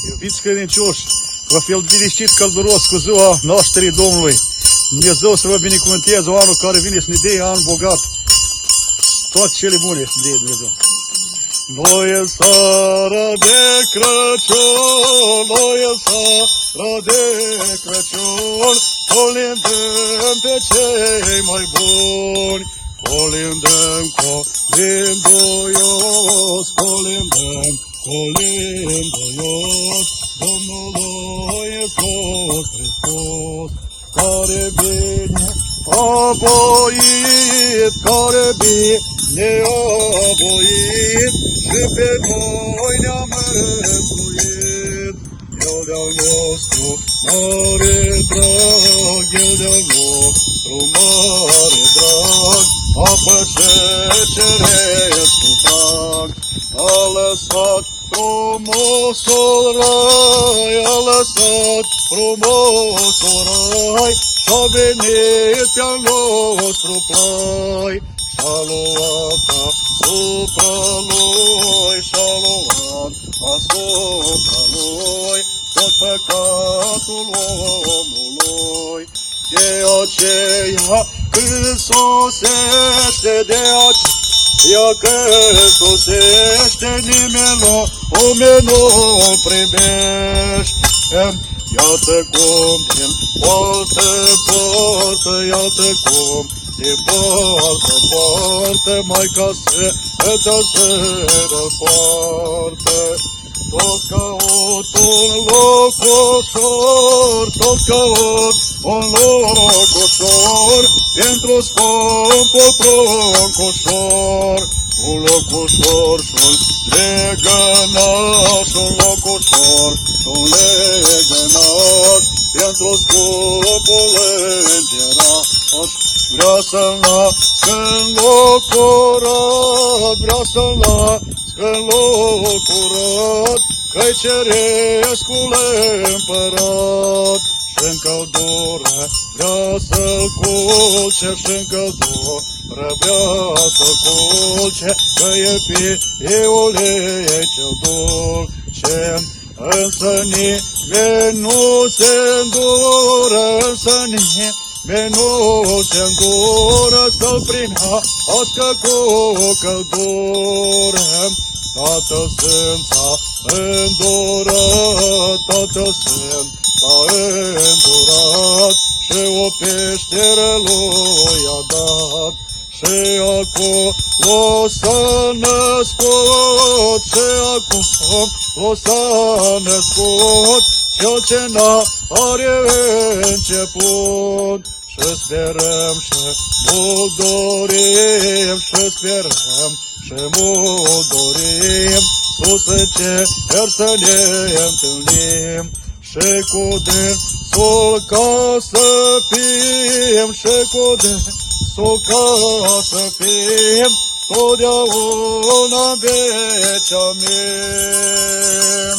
Iubiți credincioși, vă felicit călduros cu ziua nașterii Domnului. Dumnezeu să vă binecuvânteze anul care vine să ne dea an bogat. Toate cele bune să ne dea Dumnezeu. Noi e seara de Crăciun, noi e seara de Crăciun, colindăm pe cei mai buni, colindăm colindoios, colindăm colindoios, Domnului Iisus Hristos, care bine a boit, care bine a boit, și pe noi ne-a mântuit. El de-al nostru mare drag, El de-al nostru mare drag, apă ce ceresc cu prag. A lăsat frumosul rai, a lăsat frumosul rai, și-a venit pe-al nostru plai. Și-a luat asupra lui, și-a luat asupra lui tot păcatul omului. De aceea când sosește, de aceea când sosește, nimeni lume nu primește. Iată cum din poartă, iată cum din poartă, Maica Sfântă se răspoartă. Tot caut un locușor, tot caut un locușor, pentru scumpul pruncușor. Un locușor și-un legănaș, un locușor și-un legănaș, pentru scumpul îngeraș. Vrea să-l nască în loc curat, vrea să-l nască în loc curat, că-i cerescul împărat. Și-n căldură vrea să-l culce, și-n căldură vrea să-l culce, că e fiul ei cel dulce. Însă nimeni nu se îndură, însă nimeni nu se îndură să-l primească cu căldură. Tatăl Sfânt s-a îndurat, Tatăl Sfânt s-a îndurat, și o peșteră lui a dat. Și acolo s-a născut, și acolo s-a născut, cel ce n-are început. Și sperăm și mult dorim, și sperăm și mult dorim, sus în cer să ne întâlnim. Și cu dânsul ca să fim, și cu dânsul ca să fim, totdeauna în veci. Amin.